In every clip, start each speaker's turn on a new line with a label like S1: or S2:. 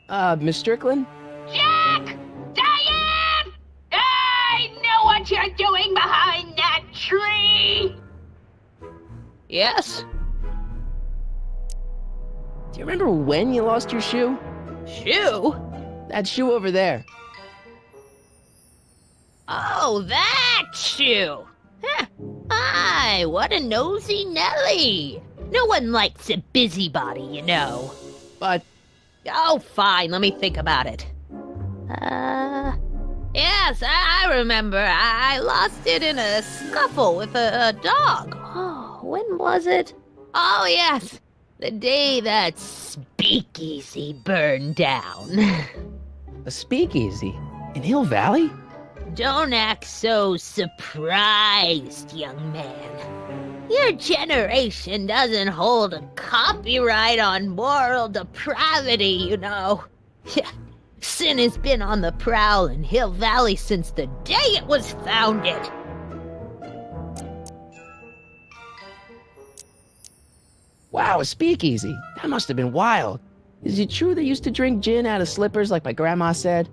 S1: Miss Strickland?
S2: Jack! Diane! I know what you're doing behind that tree!
S1: Yes? Do you remember when you lost your shoe?
S2: Shoe?
S1: That shoe over there.
S2: Oh, that shoe! Huh. Aye, what a nosy Nelly! No one likes a busybody, you know.
S1: But,
S2: Oh, fine, let me think about it. Yes, I remember. I lost it in a scuffle with a dog. Oh, when was it? Oh, yes, the day that speakeasy burned down.
S1: a speakeasy? In Hill Valley?
S2: Don't act so surprised, young man. Your generation doesn't hold a copyright on moral depravity, you know. Sin has been on the prowl in Hill Valley since the day it was founded.
S1: Wow, a speakeasy. That must have been wild. Is it true they used to drink gin out of slippers like my grandma said?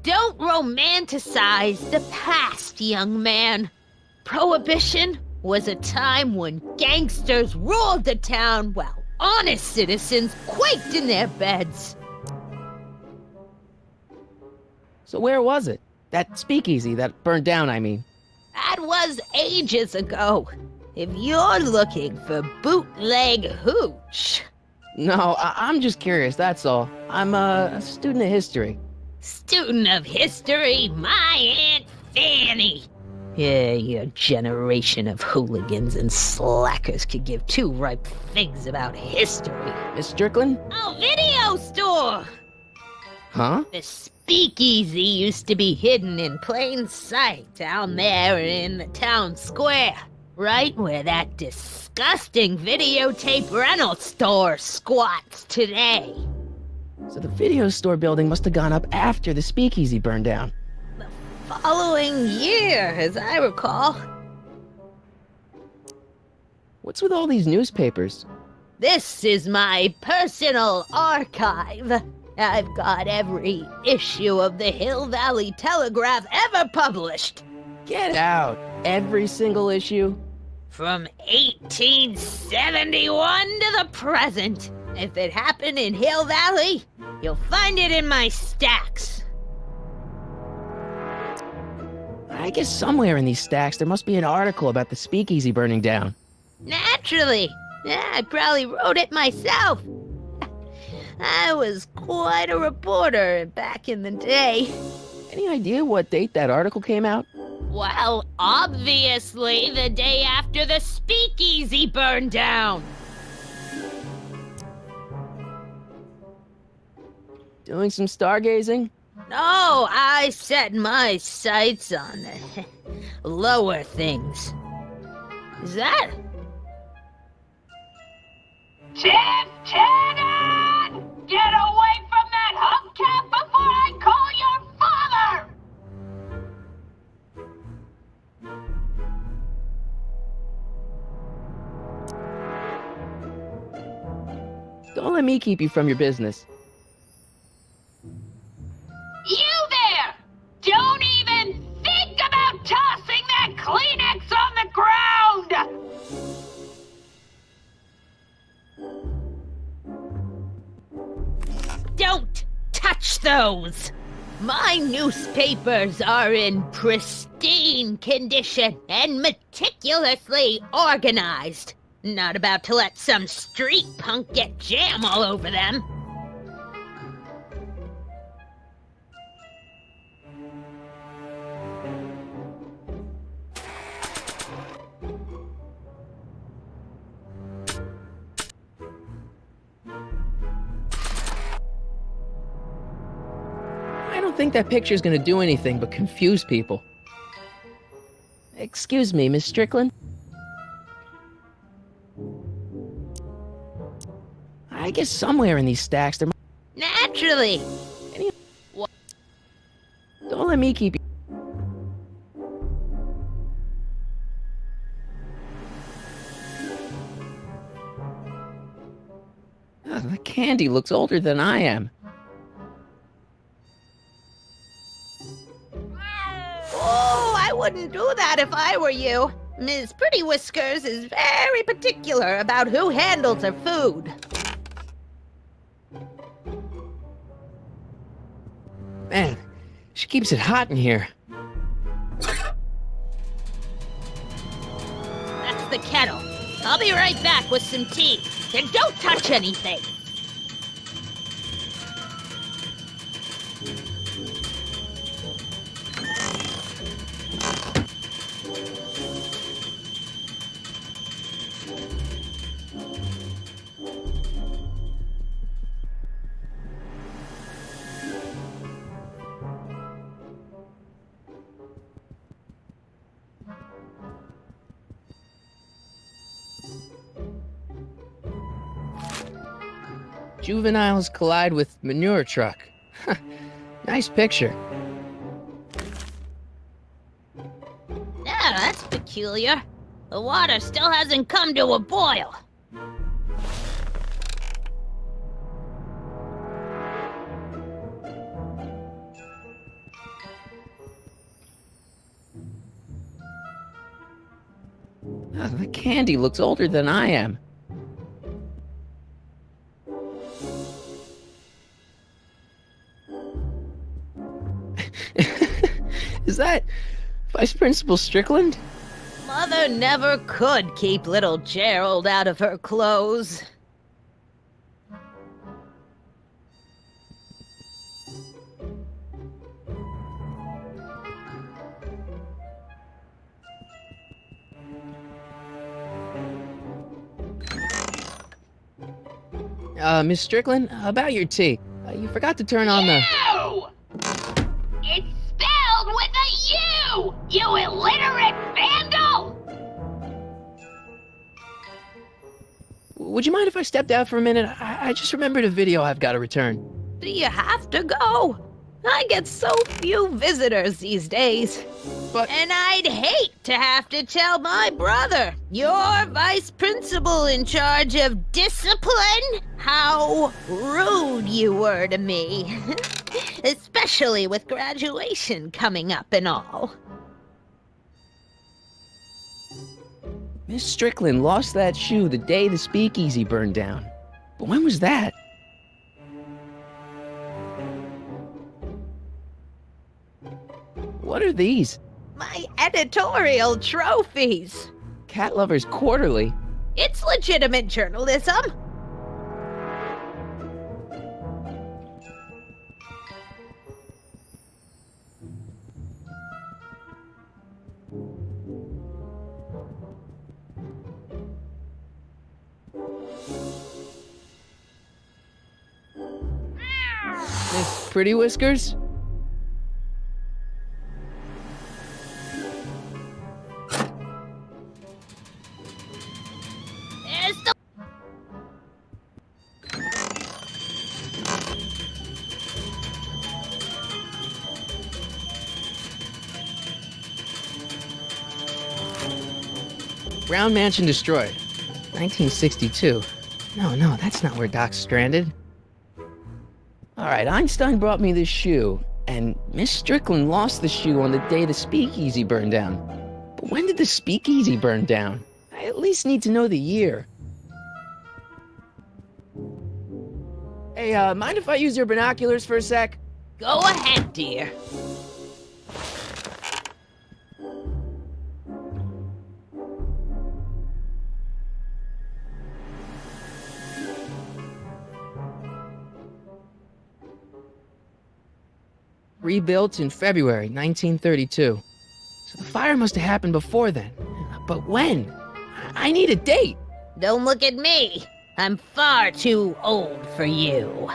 S2: Don't romanticize the past, young man. Prohibition was a time when gangsters ruled the town while honest citizens quaked in their beds.
S1: So where was it? That speakeasy that burned down, I mean.
S2: That was ages ago. If you're looking for bootleg hooch.
S1: No, I'm just curious, that's all. I'm a student of history.
S2: Student of history, my Aunt Fanny. Yeah, your generation of hooligans and slackers could give two ripe figs about history.
S1: Miss Strickland?
S2: Oh, video store!
S1: Huh?
S2: The speakeasy used to be hidden in plain sight down there in the town square. Right where that disgusting videotape rental store squats today.
S1: So the video store building must have gone up after the speakeasy burned down.
S2: Following year, as I recall.
S1: What's with all these newspapers?
S2: This is my personal archive. I've got every issue of the Hill Valley Telegraph ever published.
S1: Get out! Every single issue?
S2: From 1871 to the present. If it happened in Hill Valley, you'll find it in my stacks.
S1: I guess somewhere in these stacks there must be an article about the speakeasy burning down.
S2: Naturally. Yeah, I probably wrote it myself. I was quite a reporter back in the day.
S1: Any idea what date that article came out?
S2: Well, obviously the day after the speakeasy burned down.
S1: Doing some stargazing?
S2: No, I set my sights on lower things. Is that? Tim Tannen! Get away from that hubcap before I call your father!
S1: Don't let me keep you from your business.
S2: You there! Don't even think about tossing that Kleenex on the ground! Don't touch those! My newspapers are in pristine condition and meticulously organized. Not about to let some street punk get jam all over them.
S1: I don't think that picture's gonna do anything but confuse people. Excuse me, Miss Strickland? I guess somewhere in these stacks there
S2: Naturally.
S1: Don't let me keep you. The candy looks older than I am.
S2: wouldn't do that if I were you. Ms. Pretty Whiskers is very particular about who handles her food.
S1: Man, she keeps it hot in here.
S2: That's the kettle. I'll be right back with some tea. And don't touch anything.
S1: Juveniles collide with manure truck. Nice picture.
S2: Yeah, that's peculiar. The water still hasn't come to a boil.
S1: The candy looks older than I am. Is that Vice Principal Strickland?
S2: Mother never could keep little Gerald out of her clothes.
S1: Miss Strickland, about your tea. You forgot to turn on the...
S3: You! It's spelled with a U! You illiterate vandal!
S1: Would you mind if I stepped out for a minute? I just remembered a video I've got to return.
S2: Do you have to go? I get so few visitors these days.
S1: But...
S2: And I'd hate to have to tell my brother, your vice principal in charge of discipline, how rude you were to me. Especially with graduation coming up and all.
S1: Miss Strickland lost that shoe the day the speakeasy burned down. But when was that? What are these?
S2: My editorial trophies.
S1: Cat Lovers Quarterly.
S2: It's legitimate journalism.
S1: Miss Pretty Whiskers?
S2: There's the...
S1: Brown Mansion destroyed. 1962. No, that's not where Doc's stranded. Alright, Einstein brought me this shoe, and Miss Strickland lost the shoe on the day the speakeasy burned down. But when did the speakeasy burn down? I at least need to know the year. Hey, mind if I use your binoculars for a sec?
S2: Go ahead, dear.
S1: Rebuilt in February 1932. So the fire must have happened before then. But when? I need a date.
S2: Don't look at me. I'm far too old for you.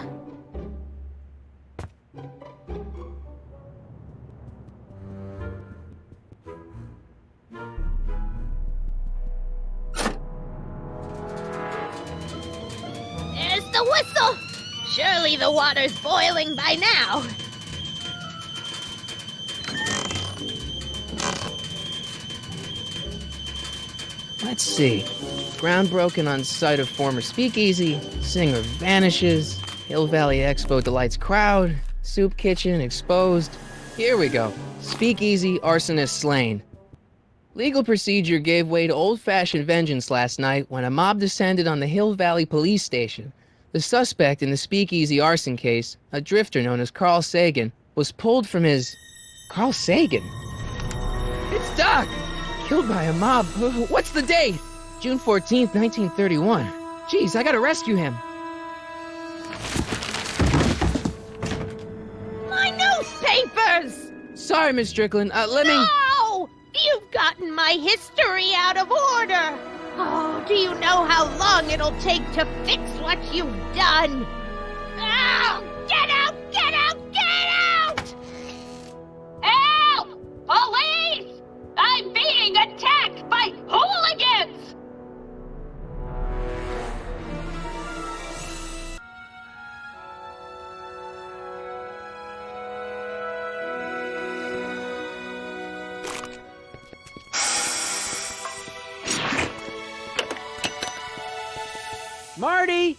S2: There's the whistle. Surely the water's boiling by now.
S1: Let's see. Ground broken on site of former speakeasy. Singer vanishes. Hill Valley Expo delights crowd. Soup kitchen exposed. Here we go. Speakeasy arsonist slain. Legal procedure gave way to old-fashioned vengeance last night when a mob descended on the Hill Valley Police Station. The suspect in the Speakeasy arson case, a drifter known as Carl Sagan, was pulled from his... Carl Sagan? It's Doc! Killed by a mob. What's the date? June 14th, 1931. Jeez, I gotta rescue him.
S2: My newspapers!
S1: Sorry, Miss Strickland. Let me...
S2: No! You've gotten my history out of order! Oh, do you know how long it'll take to fix what you've done? Oh, get out! Get out! Get out!
S3: Help! Police! I'm being attacked by hooligans!
S4: Marty!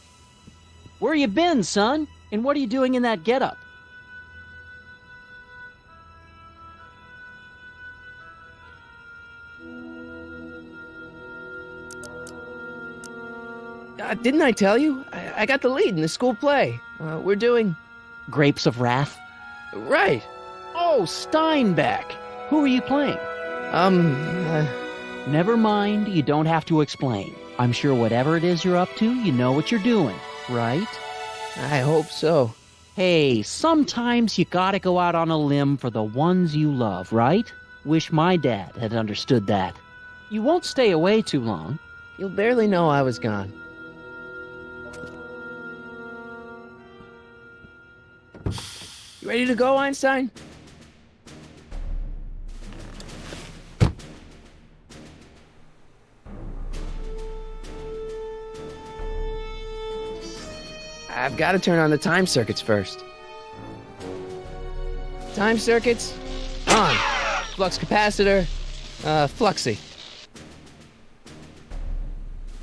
S4: Where you been, son? And what are you doing in that getup?
S1: Didn't I tell you? I got the lead in the school play. We're doing...
S4: Grapes of Wrath?
S1: Right.
S4: Oh, Steinbeck! Who are you playing? Never mind, you don't have to explain. I'm sure whatever it is you're up to, you know what you're doing, right?
S1: I hope so.
S4: Hey, sometimes you gotta go out on a limb for the ones you love, right? Wish my dad had understood that. You won't stay away too long.
S1: You'll barely know I was gone. You ready to go, Einstein? I've got to turn on the time circuits first. Time circuits, on. Flux capacitor, fluxy.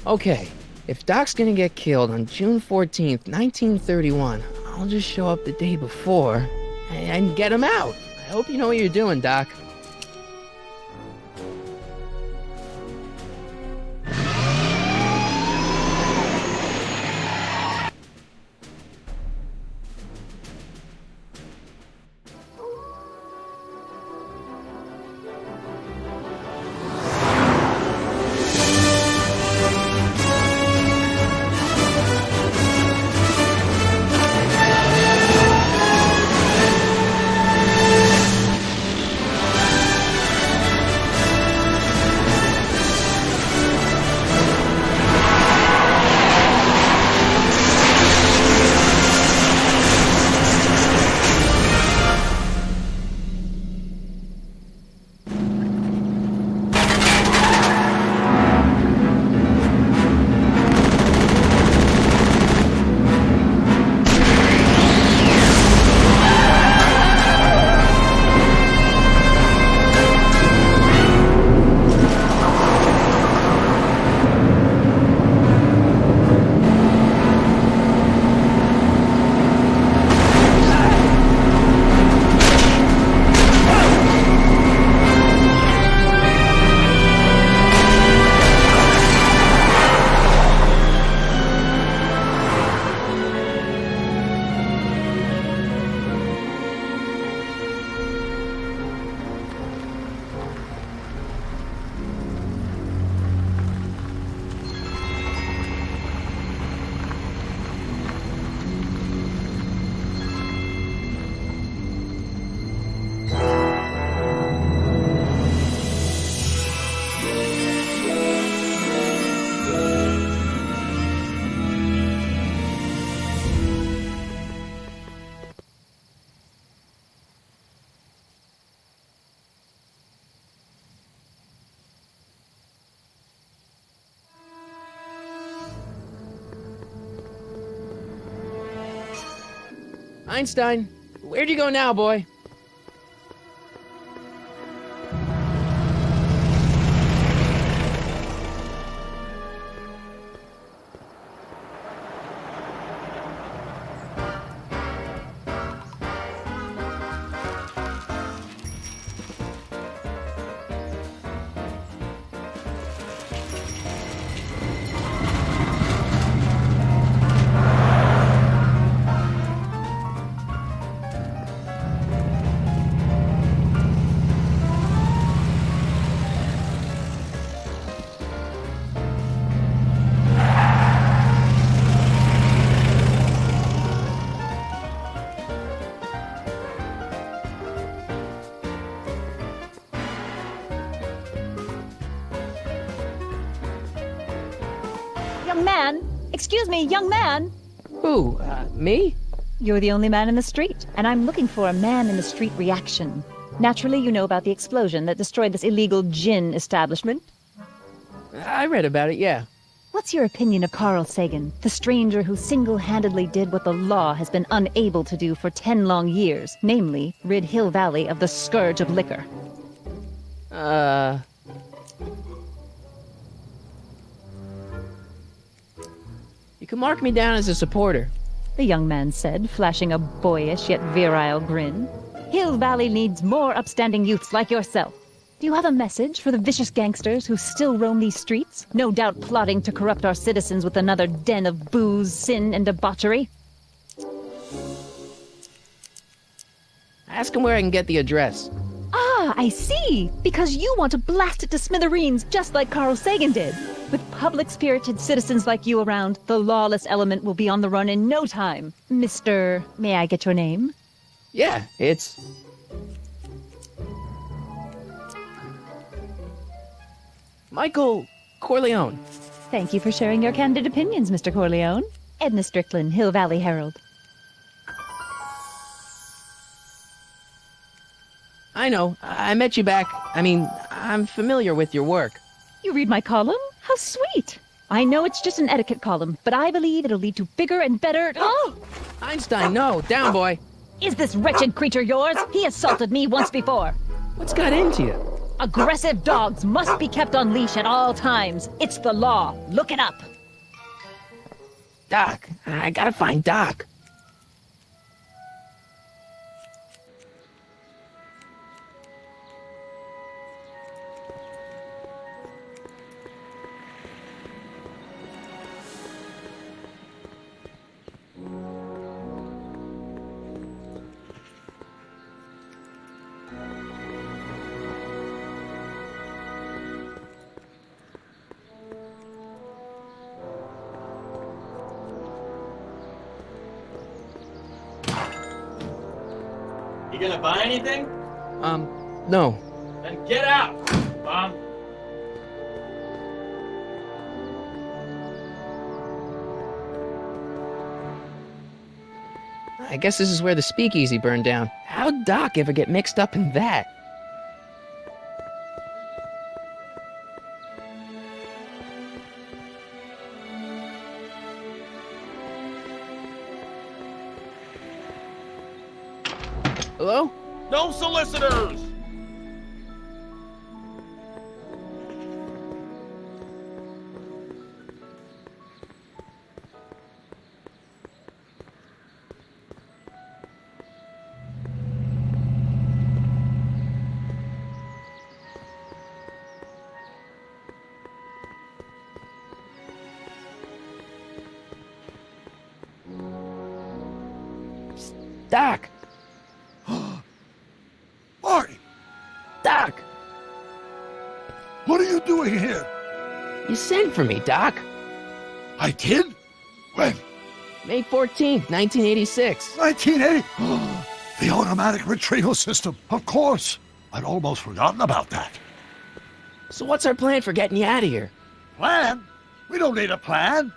S1: Okay, if Doc's gonna get killed on June 14th, 1931, I'll just show up the day before and get him out. I hope you know what you're doing, Doc. Einstein, where'd you go now, boy?
S5: Young man! Excuse me, young man!
S1: Who? Me?
S5: You're the only man in the street, and I'm looking for a man-in-the-street reaction. Naturally, you know about the explosion that destroyed this illegal gin establishment.
S1: I read about it, yeah.
S5: What's your opinion of Carl Sagan, the stranger who single-handedly did what the law has been unable to do for 10 long years, namely, rid Hill Valley of the scourge of liquor?
S1: You can mark me down as a supporter.
S5: The young man said, flashing a boyish yet virile grin. Hill Valley needs more upstanding youths like yourself. Do you have a message for the vicious gangsters who still roam these streets, no doubt plotting to corrupt our citizens with another den of booze, sin, and debauchery?
S1: Ask him where I can get the address.
S5: Ah, I see! Because you want to blast it to smithereens just like Carl Sagan did. With public-spirited citizens like you around, the lawless element will be on the run in no time. Mr. May I get your name?
S1: Yeah, it's... Michael Corleone.
S5: Thank you for sharing your candid opinions, Mr. Corleone. Edna Strickland, Hill Valley Herald.
S1: I know. I met you back. I'm familiar with your work.
S5: You read my column? How sweet! I know it's just an etiquette column, but I believe it'll lead to bigger and better... Oh!
S1: Einstein, no. Down, boy.
S5: Is this wretched creature yours? He assaulted me once before.
S1: What's got into you?
S5: Aggressive dogs must be kept on leash at all times. It's the law. Look it up.
S1: Doc. I gotta find Doc.
S6: You gonna buy anything?
S1: No.
S6: Then get out, Bob.
S1: I guess this is where the speakeasy burned down. How'd Doc ever get mixed up in that? Hello?
S6: No solicitors!
S1: Doc!
S7: Marty,
S1: Doc!
S7: what are you doing here?
S1: You sent for me, Doc.
S7: I did? When?
S1: May 14th, 1986.
S7: 1980? The automatic retrieval system. Of course. I'd almost forgotten about that.
S1: So what's our plan for getting you out of here?
S7: Plan? We don't need a plan.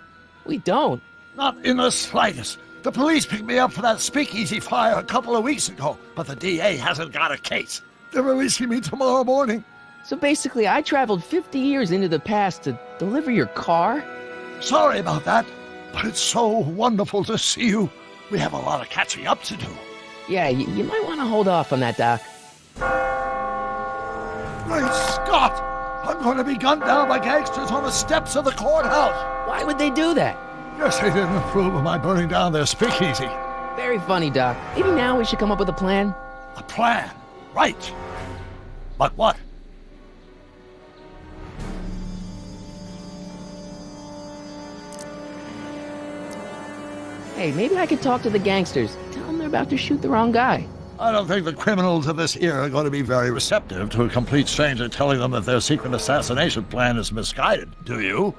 S1: We don't.
S7: Not in the slightest. The police picked me up for that speakeasy fire a couple of weeks ago, but the DA hasn't got a case. They're releasing me tomorrow morning.
S1: So basically, I traveled 50 years into the past to deliver your car?
S7: Sorry about that, but it's so wonderful to see you. We have a lot of catching up to do.
S1: Yeah, you might want to hold off on that, Doc.
S7: Great Scott! I'm going to be gunned down by gangsters on the steps of the courthouse.
S1: Why would they do that?
S7: Guess they didn't approve of my burning down their speakeasy.
S1: Very funny, Doc. Maybe now we should come up with a plan.
S7: A plan, right. But what?
S1: Hey, maybe I could talk to the gangsters. Tell them they're about to shoot the wrong guy.
S7: I don't think the criminals of this era are going to be very receptive to a complete stranger telling them that their secret assassination plan is misguided, do you?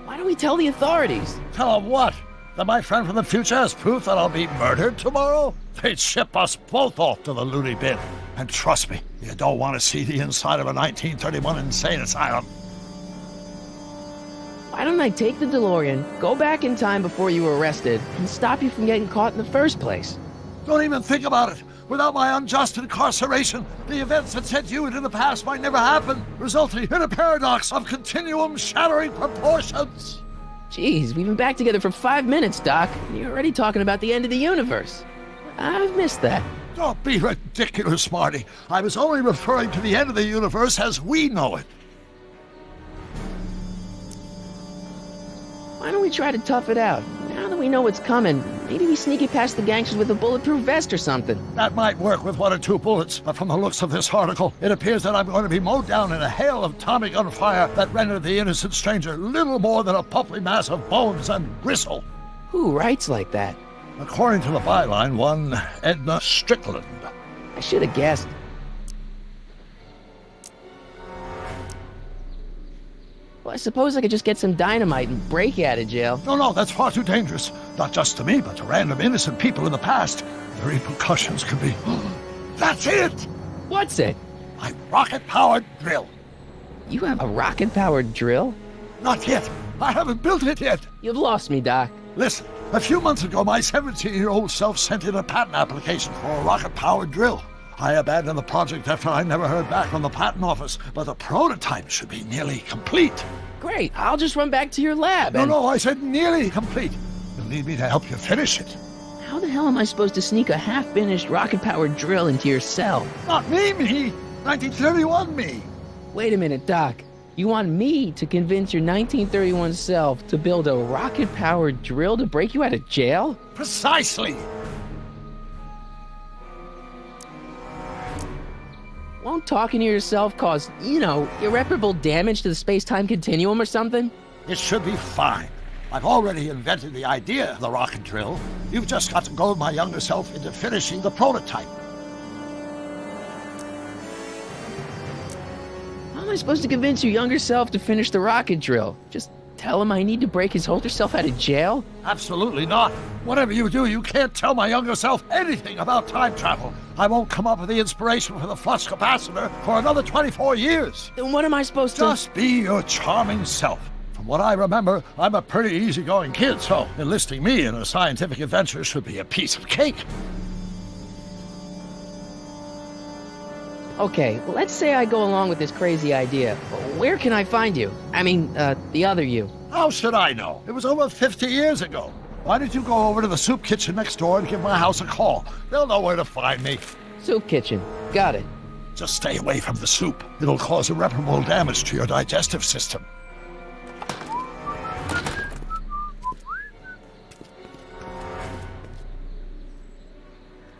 S1: Why don't we tell the authorities?
S7: Tell them what? That my friend from the future has proof that I'll be murdered tomorrow? They'd ship us both off to the loony bin. And trust me, you don't want to see the inside of a 1931 insane asylum.
S1: Why don't I take the DeLorean, go back in time before you were arrested, and stop you from getting caught in the first place?
S7: Don't even think about it. Without my unjust incarceration, the events that sent you into the past might never happen, resulting in a paradox of continuum-shattering proportions.
S1: Jeez, we've been back together for 5 minutes, Doc, and you're already talking about the end of the universe. I've missed that.
S7: Don't be ridiculous, Marty. I was only referring to the end of the universe as we know it.
S1: Why don't we try to tough it out? Now that we know what's coming, maybe we sneak it past the gangsters with a bulletproof vest or something.
S7: That might work with 1 or 2 bullets, but from the looks of this article, it appears that I'm going to be mowed down in a hail of Tommy gun fire that rendered the innocent stranger little more than a pulpy mass of bones and gristle.
S1: Who writes like that?
S7: According to the byline, one Edna Strickland.
S1: I should have guessed. Well, I suppose I could just get some dynamite and break you out of jail.
S7: No, that's far too dangerous. Not just to me, but to random innocent people in the past. The repercussions could be... That's it!
S1: What's it?
S7: My rocket-powered drill.
S1: You have a rocket-powered drill?
S7: Not yet. I haven't built it yet.
S1: You've lost me, Doc.
S7: Listen, a few months ago, my 17-year-old self sent in a patent application for a rocket-powered drill. I abandoned the project after I never heard back from the patent office, but the prototype should be nearly complete.
S1: Great, I'll just run back to your lab and...
S7: No, I said nearly complete. You'll need me to help you finish it.
S1: How the hell am I supposed to sneak a half-finished rocket-powered drill into your cell?
S7: Not me! 1931 me!
S1: Wait a minute, Doc. You want me to convince your 1931 self to build a rocket-powered drill to break you out of jail?
S7: Precisely!
S1: Won't talking to yourself cause, irreparable damage to the space-time continuum or something?
S7: It should be fine. I've already invented the idea of the rocket drill. You've just got to goad my younger self into finishing the prototype.
S1: How am I supposed to convince your younger self to finish the rocket drill? Just tell him I need to break his older self out of jail?
S7: Absolutely not. Whatever you do, you can't tell my younger self anything about time travel. I won't come up with the inspiration for the flux capacitor for another 24 years.
S1: Then what am I supposed to...
S7: Just be your charming self. From what I remember, I'm a pretty easygoing kid, so enlisting me in a scientific adventure should be a piece of cake.
S1: Okay, let's say I go along with this crazy idea. Where can I find you? I mean, the other you.
S7: How should I know? It was over 50 years ago. Why don't you go over to the soup kitchen next door and give my house a call? They'll know where to find me.
S1: Soup kitchen. Got it.
S7: Just stay away from the soup. It'll cause irreparable damage to your digestive system.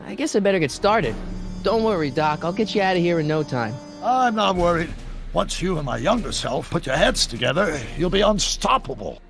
S1: I guess I better get started. Don't worry, Doc. I'll get you out of here in no time.
S7: I'm not worried. Once you and my younger self put your heads together, you'll be unstoppable.